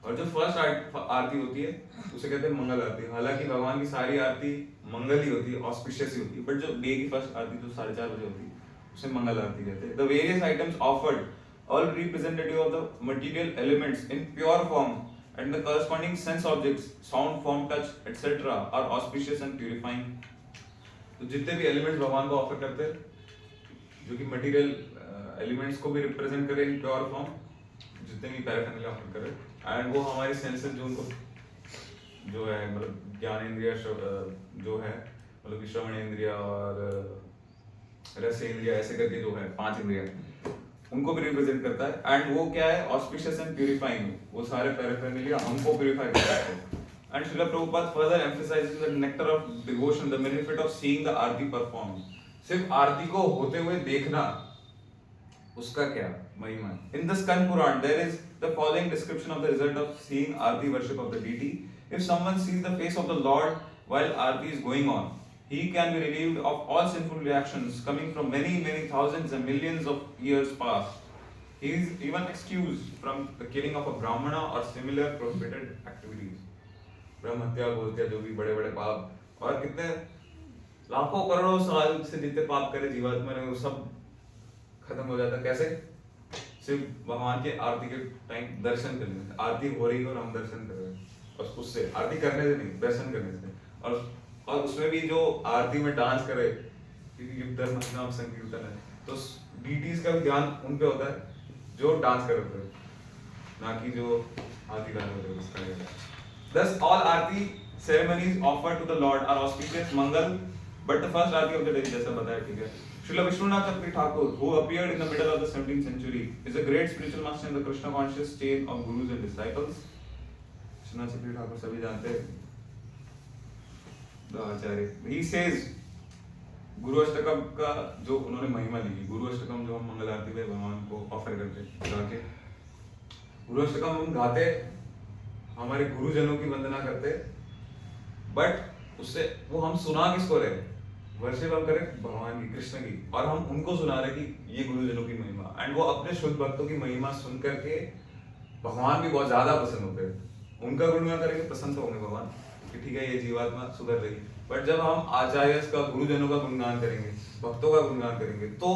और जो फर्स्ट आरती होती है उसे कहते हैं मंगल आरती। हालांकि भगवान की सारी आरती मंगल ही होती है, ऑस्पिशियस ही होती है, बट जो डे की फर्स्ट आरती जो 4:30 बजे होती है उसे मंगल आरती कहते हैं। The various items offered all representative of the material elements in pure form and the corresponding sense objects sound form touch etc are auspicious and purifying। तो जितने भी एलिमेंट्स भगवान को ऑफर करते हैं जो कि मटेरियल एलिमेंट्स को भी रिप्रेजेंट करे इन प्योर फॉर्म, जितने भी पैराफिनलिया ऑफर करे, एंड वो हमारे सेंसेस जो उनको जो है मतलब ज्ञान इंद्रिय जो है मतलब कि श्रवण इंद्रिय और रस इंद्रिय ऐसे करके जो है 5 इंद्रिय उनको भी रिप्रेजेंट करता है। एंड वो क्या है ऑस्पिशियस एंड प्यूरिफाइंग, वो सारे पैराफिनलिया हमको प्यूरिफाई करता है। And Srila Prabhupada further emphasising the nectar of devotion the benefit of seeing the Aarti perform. सिर्फ आरती को होते हुए देखना उसका क्या महिमा है। In the Skanda Purana there is the following description of the result of seeing aarti worship of the deity. If someone sees the face of the lord while aarti is going on, he can be relieved of all sinful reactions coming from many thousands and millions of years past. He is even excused from the killing of a brahmana or similar prohibited activities. ब्रह्म हत्या बोलते हैं जो भी बड़े बड़े पाप और कितने लाखों करोड़ों साल से जितने पाप करे जीवात्मा ने वो सब खत्म हो जाता। कैसे? सिर्फ भगवान के आरती के टाइम दर्शन करने से। आरती हो रही है और हम दर्शन कर रहे हैं और उससे आरती करने से नहीं, दर्शन करने से। और उसमें भी जो आरती में डांस करे क्योंकि युग धर्म नाम संकीर्तन है तो डीटीज का भी ध्यान उन पे होता है जो डांस कर रहे हैं, ना कि जो आरती गा रहे हैं उसका ध्यान। Thus all Aarti ceremonies offered to the Lord are auspicious Mangal, but the first Aarti of the day जैसा बताया ठीक है। श्रील विश्वनाथ चक्रवर्ती Thakur who appeared in the middle of the 17th century is a great spiritual master in the Krishna conscious chain of gurus and disciples। Vishwanath चक्रवर्ती ठाकुर सभी जानते हैं आचार्य। He says गुरु अष्टकम का जो उन्होंने महिमा लिखी, गुरु अष्टकम जो हम मंगल आरती में भगवान को ऑफर करते हैं गा के, गुरु अष्टकम हम गाते हमारे गुरुजनों की वंदना करते, बट उससे वो हम सुना किसको रहे, वर्शिप हम करें भगवान की, कृष्ण की, और हम उनको सुना रहे कि ये गुरुजनों की महिमा। एंड वो अपने शुद्ध भक्तों की महिमा सुन करके भगवान भी बहुत ज्यादा पसंद होते हैं। उनका गुणगान करेंगे प्रसन्न तो होंगे भगवान कि ठीक है ये जीवात्मा सुधर रही। बट जब हम आचार्य का गुरुजनों का गुणगान करेंगे, भक्तों का गुणगान करेंगे तो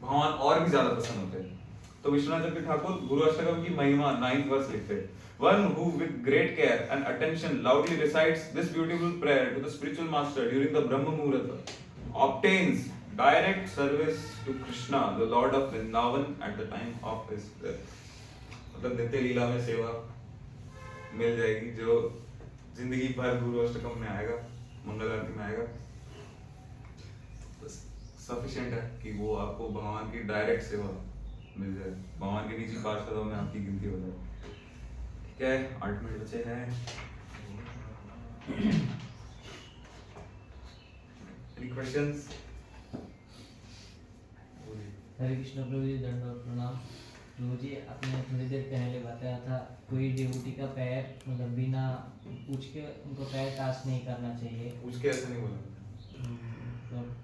भगवान और भी ज्यादा प्रसन्न होते हैं। तो विश्वनाथ चक्रवर्ती ठाकुर गुरु अष्टकम की महिमा 9th वर्स लिखते हैं। One who with great care and attention loudly recites this beautiful prayer to the spiritual master during the Brahma Muhurta obtains direct service to Krishna, the Lord of Vrindavan, at the time of his death। मतलब नित्य लीला में सेवा मिल जाएगी जो जिंदगी भर गुरु अष्टकम में आएगा, मंगल आरती में आएगा, सफिशिएंट है कि वो आपको भगवान की डायरेक्ट सेवा मिल जाए, भगवान के निजी पार्षदों में आपकी गिनती हो जाए। ठीक है, 8 मिनट बचे हैं। Any questions? हरे कृष्ण प्रभु जी, दंडवत प्रणाम। प्रभु जी आपने थोड़ी देर पहले बताया था कोई डिवोटी का पैर मतलब बिना पूछ के उनको पैर टच नहीं करना चाहिए। पूछ के ऐसे नहीं बोला,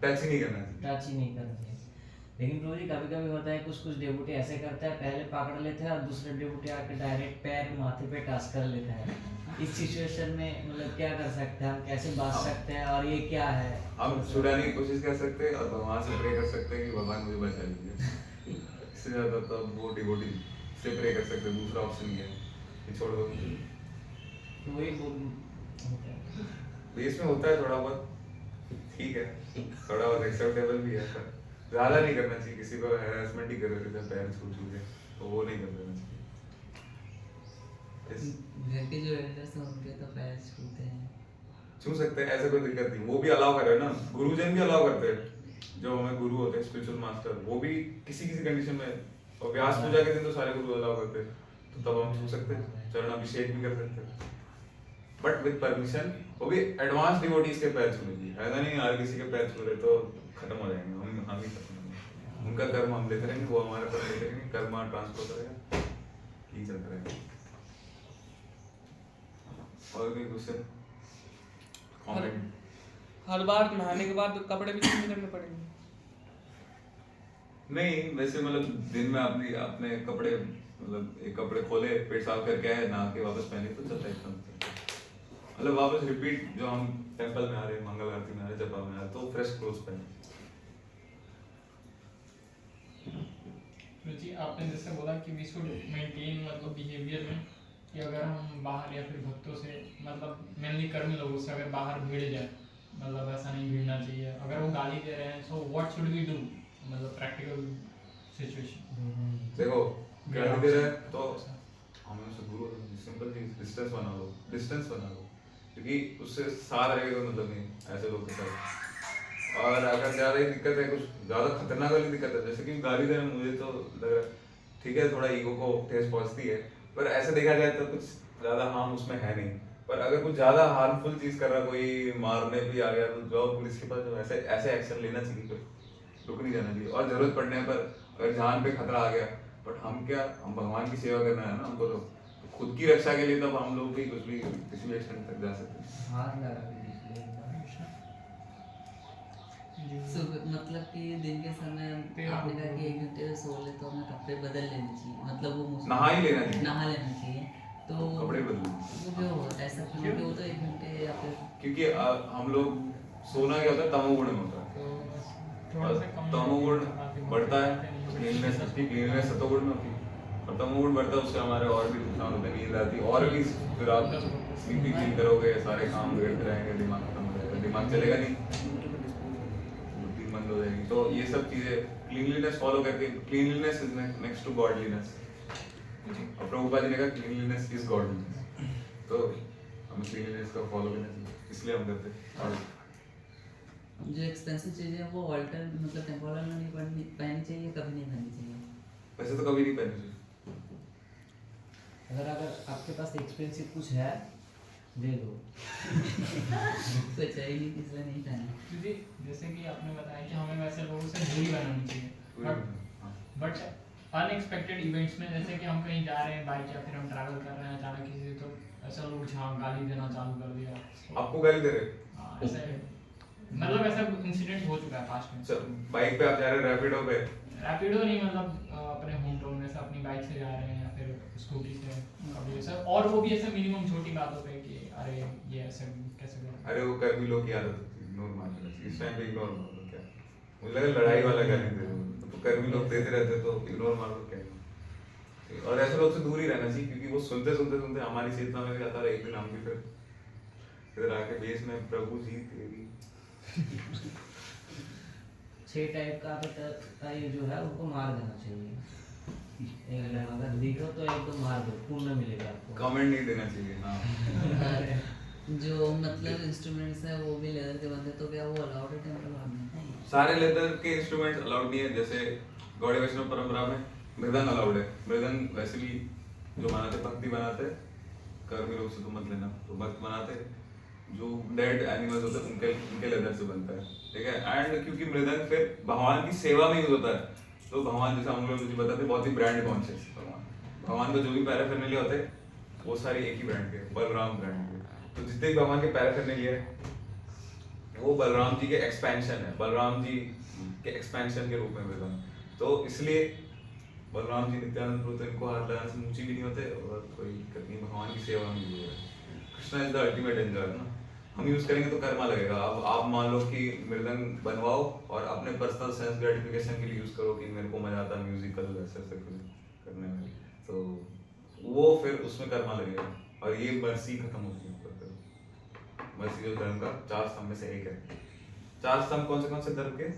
टच ही नहीं करना चाहिए, टच ही नहीं करना चाहिए। लेकिन प्रभु जी कभी कभी होता है कुछ डिवोटी ऐसे करता है, पहले पकड़ लेते हैं और दूसरे डिवोटी आके डायरेक्ट पैर माथे पे टच कर लेता है। इस सिचुएशन में मतलब क्या कर सकते हैं हम, कैसे बच सकते हैं और ये क्या है? हम छुड़ाने की कोशिश कर सकते हैं और भगवान से प्रे कर सकते हैं कि भगवान मुझे बचा लीजिए। इससे ज्यादा तो वो डिवोटी से प्रे कर सकते हैं, दूसरा ऑप्शन ये है कि छोड़ दो। तो वही बेस में होता है थोड़ा बहुत, ठीक है, थोड़ा बहुत एक्सेप्टेबल भी है, पर ज्यादा नहीं करना चाहिए। किसी को हैरेसमेंट ही कर रहे थे पैर छू छू के, तो वो नहीं कर देना चाहिए। घर के जो एल्डर्स हैं उनके तो पैर छूते हैं, छू सकते हैं, ऐसा कोई दिक्कत नहीं, वो भी अलाउ कर रहे हैं ना, गुरुजन भी अलाउ करते हैं। जो हमें गुरु होते हैं स्पिरिचुअल मास्टर, वो भी किसी किसी कंडीशन में, और व्यास पूजा के दिन तो सारे गुरु अलाउ करते हैं, तो तब हम छू सकते हैं, चरण अभिषेक भी कर सकते हैं, बट विद परमिशन। वो भी एडवांस डिवोटीज के पैर छूने चाहिए, ऐसा नहीं हर किसी के पैर छू रहे तो खत्म हो जाएंगे, हम ही खत्म हो जाएंगे। उनका कर्म हम लेते रहेंगे, वो हमारे पर लेते रहेंगे, कर्म ट्रांसफर करेगा, ठीक चलता रहेगा। और कोई क्वेश्चन कमेंट? हर बार नहाने के बाद कपड़े भी चेंज करने पड़ेंगे? नहीं वैसे मतलब दिन में अपनी अपने कपड़े मतलब एक कपड़े खोले पेट साफ करके आए नहा के वापस पहने तो चलता है इतना मतलब वापस रिपीट जो हम टेंपल में आ रहे हैं मंगल आरती में आ रहे हैं जपा में आ रहे हैं तो फ्रेश क्लोथ पहने रुचि आपने जैसे बोला कि वी शुड मेंटेन मतलब बिहेवियर में कि अगर हम बाहर या फिर भक्तों से मतलब मेनली कर्मी लोगों से अगर बाहर भीड़ जाए मतलब ऐसा नहीं भीड़ना चाहिए अगर वो गाली दे रहे हैं so what should we do मतलब प्रैक्टिकल सिचुएशन देखो गाली दे रहे हैं तो हमें उससे दूर हो सिंपल चीज डिस्टेंस बना लो क्योंकि उससे साथ रहेगा कोई मतलब नहीं ऐसे लोग के साथ और अगर ज्यादा ही दिक्कत है कुछ ज्यादा खतरनाक वाली दिक्कत है जैसे कि गाली देना मुझे तो लग रहा है ठीक है थोड़ा ईगो को ठेस पहुंचती है पर ऐसे देखा जाए तो कुछ ज्यादा हार्म उसमें है नहीं पर अगर कुछ ज्यादा हार्मफुल चीज कर रहा कोई मारने भी आ गया तो जाओ पुलिस के पास जो ऐसे ऐसे एक्शन लेना चाहिए कोई रुक नहीं जाना चाहिए और जरूरत पड़ने पर अगर जान पे खतरा आ गया बट हम क्या हम भगवान की सेवा करना है ना हमको तो खुद की रक्षा के लिए तब हम लोग भी कुछ भी किसी भी एक्सटेंट तक जा सकते हैं हाथ लगा के देख ले मतलब कि दिन के समय आपने कहा कि 1 घंटे में सो ले तो हमें कपड़े बदल लेने चाहिए मतलब वो नहा ही लेना चाहिए नहा लेना चाहिए तो कपड़े बदलो वो क्यों होता है ऐसा क्यों कि वो तो 1 घंटे या फिर क्योंकि हम लोग सोना क्या होता है तमोगुण में होता है थोड़ा सा कम तमोगुण बढ़ता है क्लीननेस सतोगुण में होती है और तमोगुण बढ़ता है उससे हमारे और भी नुकसान होते हैं नींद आती है और भी फिर आप स्लीपी फील करोगे सारे काम बिगड़ते रहेंगे दिमाग खत्म हो जाएगा दिमाग चलेगा नहीं बुद्धि मंद हो जाएगी तो ये सब चीजें क्लीनलीनेस फॉलो करके cleanliness is next to godliness और प्रभुपाद जी ने कहा क्लीनलीनेस इज गॉडलीनेस तो हमें क्लीनलीनेस का फॉलो करना चाहिए इसलिए हम करते हैं और जो एक्सपेंसिव चीजें हैं वो ऑल्टर मतलब टेम्पल में नहीं पहननी चाहिए कभी नहीं पहननी चाहिए वैसे तो कभी नहीं पहननी चाहिए अगर आपके पास एक्सपेंसिव कुछ है ले लो कुछ है ही नहीं इसलिए नहीं पहना क्योंकि जैसे कि आपने बताया कि हमें वैसे लोगों से दूरी बनानी चाहिए बट अनएक्सपेक्टेड इवेंट्स में जैसे कि हम कहीं जा रहे हैं बाइक या फिर हम ट्रैवल कर रहे हैं अचानक किसी से तो ऐसा लोग जहाँ गाली देना चालू कर दिया आपको गाली दे रहे हाँ, ऐसे मतलब ऐसा इंसिडेंट हो चुका है पास्ट में सर बाइक पे आप जा रहे हैं रैपिडो पे रैपिडो नहीं मतलब अपने होम टाउन में से अपनी बाइक से जा रहे हैं या फिर स्कूटी से कभी ऐसा और वो भी ऐसे मिनिमम छोटी बातों पे कि अरे ये ऐसे कैसे कर अरे वो कर्मी लोग की आदत होती है इग्नोर मार देना इस टाइम पे इग्नोर मार दो क्या मुझे लगा लड़ाई वाला गाली दे दो तो कर्मी लोग देते रहते तो इग्नोर मार दो क्या और ऐसे लोग से दूर ही रहना चाहिए क्योंकि वो सुनते सुनते सुनते हमारी चेतना में भी आता है एक दिन हम भी फिर इधर आके बेस में प्रभु जी तेरी 6 टाइप का ये जो है उनको मार देना चाहिए अगर दिखो तो एक तो मार दो पूर्ण मिलेगा आपको कमेंट नहीं देना चाहिए हाँ जो मतलब इंस्ट्रूमेंट्स है वो भी लेदर के बनते तो क्या वो अलाउड है टेंपल में सारे लेदर के इंस्ट्रूमेंट्स अलाउड नहीं है जैसे गौड़ी वैष्णव परंपरा में मृदंग अलाउड है मृदंग वैसे भी जो बनाते भक्ति बनाते कर्मी लोग से तो मत लेना तो भक्त बनाते जो डेड एनिमल्स होते हैं उनके लेदर से बनता है ठीक है एंड क्योंकि मृदंग फिर भगवान की सेवा में यूज होता है तो भगवान जैसा हम लोग मुझे बताते बहुत ही ब्रांड कॉन्शियस भगवान का जो भी पैराफर्नेलिया होते हैं वो सारे एक ही ब्रांड के बलराम ब्रांड के तो जितने भी भगवान के पैराफर्नेलिया है वो बलराम जी के एक्सपेंशन है बलराम जी के एक्सपेंशन के रूप में मृदंग तो इसलिए बलराम जी नित्यानंद प्रभु तो इनको हाथ लगाने से ऊंची भी नहीं होते और कोई दिक्कत नहीं भगवान की सेवा में भी है Krishna is the ultimate enjoy ना हम यूज करेंगे तो कर्मा लगेगा अब आप मान लो कि मृदंग बनवाओ और अपने पर्सनल सेंस ग्रेटिफिकेशन के लिए यूज करो कि मेरे को मजा आता है म्यूजिकल ऐसे ऐसे कुछ करने में तो वो फिर उसमें कर्मा लगेगा और ये मर्सी खत्म होती है मर्सी जो धर्म का 4 स्तंभ में से एक है 4 स्तंभ कौन से धर्म के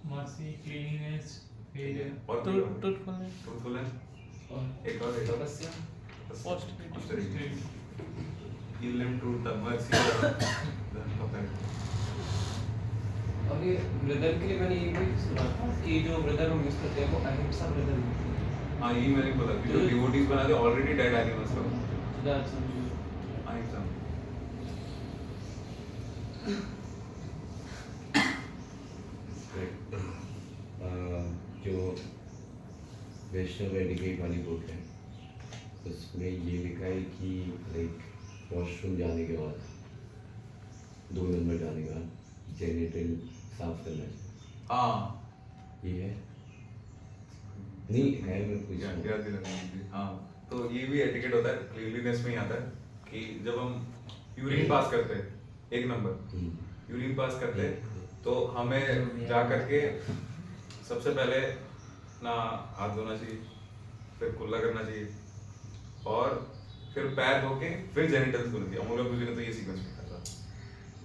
मर्सी क्लीननेस और ट्रूथफुलनेस एक और तपस्या austerity. You live truth, the mercy, the और ये ब्रदर के लिए मैंने ये भी सुना था कि जो ब्रदर हम यूज करते हैं वो अहिंसा ब्रदर होते हैं हाँ ये मैंने बोला कि जो डिवोटीज बनाते हैं ऑलरेडी डेड एनिमल्स का So that's अहिंसा जो वैष्णव एडिकेट वाली बुक है उसमें ये लिखा है कि लाइक वॉशरूम जाने के बाद 2 नंबर जाने के बाद जेनिटल साफ करना चाहिए हाँ ये है नहीं है, मैं पूछ रहा हूँ। याद दिलाना मुझे। हाँ, तो ये भी एटिकेट होता है, क्लीनलीनेस में ही आता है कि जब हम यूरिन पास करते हैं, एक नंबर यूरिन पास करते हैं तो हमें जा करके सबसे पहले ना हाथ धोना चाहिए, फिर कुल्ला करना चाहिए और फिर पैर धो के फिर जेनिटल्स धोना चाहिए। अमूल्य गुरु जी ने तो ये सीक्वेंस में कहा था,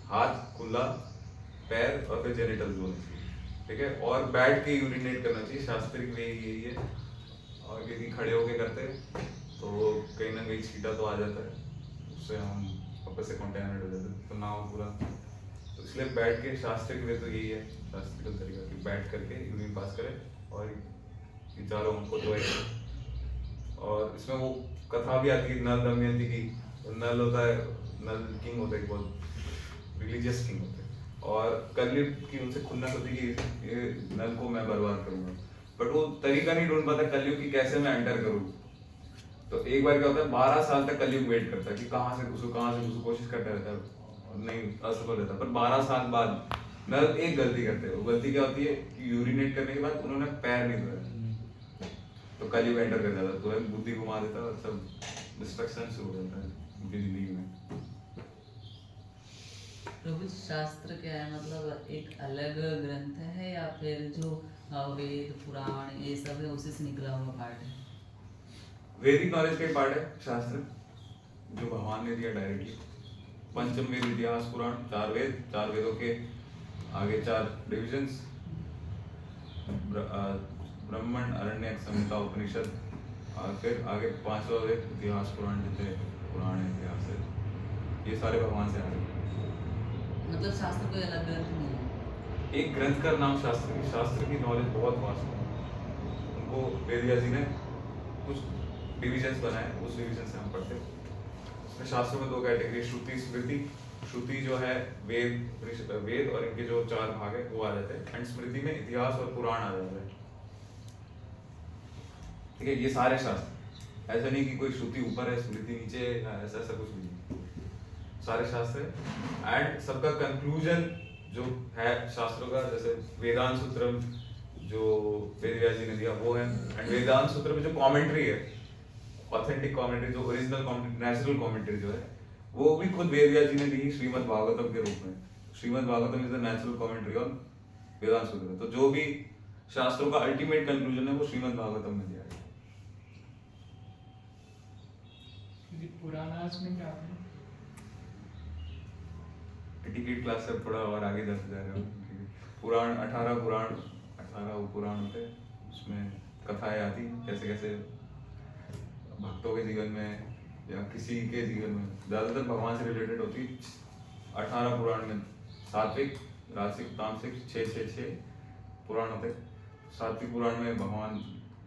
हाथ कुल्ला पैर और फिर जेनिटल्स धोना चाहिए, ठीक है। और बैठ के यूरिनेट करना चाहिए, शास्त्रिक वे यही है। और यदि खड़े होके करते तो कहीं ना कहीं छींटा तो आ जाता है, उससे हम वापस से कॉन्टेमिनेट हो जाते हैं, तो ना हो पूरा। तो इसलिए बैठ के शास्त्रिक वे तो यही है, शास्त्रिक तरीका कि बैठ करके यूरिन पास करें और ये चारों को धोए। और इसमें वो कथा भी आती है नल दमयंती की। नल होता है, नल किंग होता है, बहुत रिलीजियस किंग होते हैं, और कलयुग की उनसे खुन्नस होती कि ये नल को मैं बर्बाद करूंगा, बट वो तरीका नहीं ढूंढ पाता कलयुग की कैसे मैं एंटर करूं। तो एक बार क्या होता है, 12 साल तक कलयुग वेट करता है कि कहाँ से घुसू, कोशिश करता रहता है, नहीं असफल रहता। पर 12 साल बाद नल एक गलती करते हैं। वो गलती क्या होती है कि यूरिनेट करने के बाद उन्होंने पैर नहीं धोया, तो कलयुग एंटर कर जाता है, तुरंत बुद्धि घुमा देता है और सब डिस्ट्रक्शन शुरू हो जाता है उनकी जिंदगी में। प्रभु शास्त्र क्या है, मतलब एक अलग ग्रंथ है या फिर जो वेद पुराण ये सब है उसी से निकला हुआ पार्ट है? वैदिक नॉलेज का पार्ट है शास्त्र, जो भगवान ने दिया डायरेक्टली। पंचम वेद, इतिहास, पुराण, 4 वेद, 4 वेदों के आगे 4 डिविजन्स, ब्राह्मण, अरण्यक, संहिता, उपनिषद, और फिर आगे 5वां वेद इतिहास, पुराण, जितने पुराण है, इतिहास है, ये सारे भगवान से आ रहे हैं। मतलब शास्त्र कोई अलग ग्रंथ नहीं है? एक ग्रंथ का नाम शास्त्र की, शास्त्र की नॉलेज बहुत वास्ट है। उनको वेद व्यास जी ने कुछ डिविजन्स बनाए, उस डिवीजन से हम पढ़ते हैं। उसमें शास्त्रों में 2 कैटेगरी, श्रुति, स्मृति। श्रुति जो है वेद और इनके जो 4 भाग है वो आ जाते हैं, एंड स्मृति में इतिहास और पुराण आ जाता है, ठीक है। ये सारे शास्त्र, ऐसा नहीं कि कोई श्रुति ऊपर है स्मृति नीचे है, ऐसा कुछ नहीं, सारे शास्त्र है। एंड सबका कंक्लूजन जो है शास्त्रों का, जैसे वेदांत सूत्रम जो वेद व्यास जी ने दिया वो है, एंड वेदांत सूत्र में जो कमेंट्री है, ऑथेंटिक कमेंट्री, जो ओरिजिनल कमेंट्री, नेचुरल कमेंट्री जो है, वो भी खुद वेद व्यास जी ने दी श्रीमद् भागवतम के रूप में। Shrimad Bhagavatam is the natural commentary on Vedanta Sutra. तो जो भी शास्त्रों का अल्टीमेट कंक्लूजन है वो श्रीमद् भागवतम में दिया है। पुराना में क्या है? टिकट क्लास से थोड़ा और आगे जाते जा रहे हो। पुराण 18 पुराण, 18 उपपुराण होते हैं, उसमें कथाएं आती कैसे कैसे भक्तों के जीवन में या किसी के जीवन में, ज्यादातर भगवान से रिलेटेड होती। 18 पुराण में सात्विक, राजसिक, तामसिक 6 पुराण होते। सात्विक पुराण में भगवान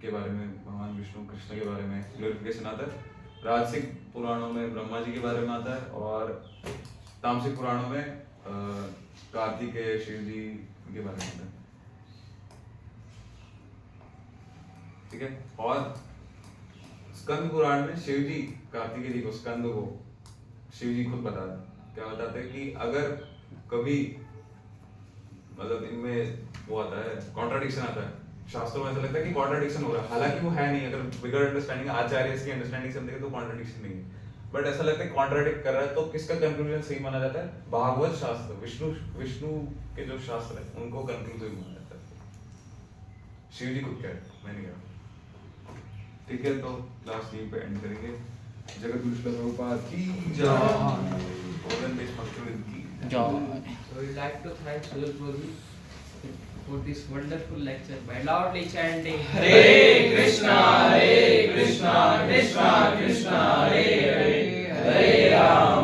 के बारे में, भगवान विष्णु कृष्ण के बारे में ग्लोरिफिकेशन आता है। राजसिक पुराणों में ब्रह्मा जी के बारे में आता है, और तामसिक पुराणों में कार्तिकेय, शिव जी के बारे में आता है, ठीक है। और स्कंद पुराण में शिव जी कार्तिकेय जी को, स्कंद को शिव जी खुद बताते हैं। क्या बताते हैं कि अगर कभी मतलब इनमें वो आता है, कॉन्ट्राडिक्शन आता है, शास्त्रों में ऐसा लगता है कि कॉन्ट्राडिक्शन हो रहा है, हालांकि वो है नहीं। अगर बिगर अंडरस्टैंडिंग आचार्य की अंडरस्टैंडिंग से हम देखें तो कॉन्ट्राडिक्शन नहीं है, बट ऐसा लगता है कॉन्ट्राडिक्ट कर रहा है। तो किसका कंक्लूजन सही माना जाता है? भागवत शास्त्र, विष्णु के जो शास्त्र है उनको कंक्लूसिव माना जाता है। शिव जी खुद कह रहे हैं, मैं नहीं कह रहा, ठीक है। तो लास्ट यहीं पे एंड करेंगे। जगत गुरु श्रील प्रभुपाद की जय, गोल्डन बेस भक्तवृंद की So we'd like to thank Sujal Prabhu for this wonderful lecture by loudly chanting Hare Krishna, Hare Krishna, Krishna Krishna, Hare Hare, Hare Ram.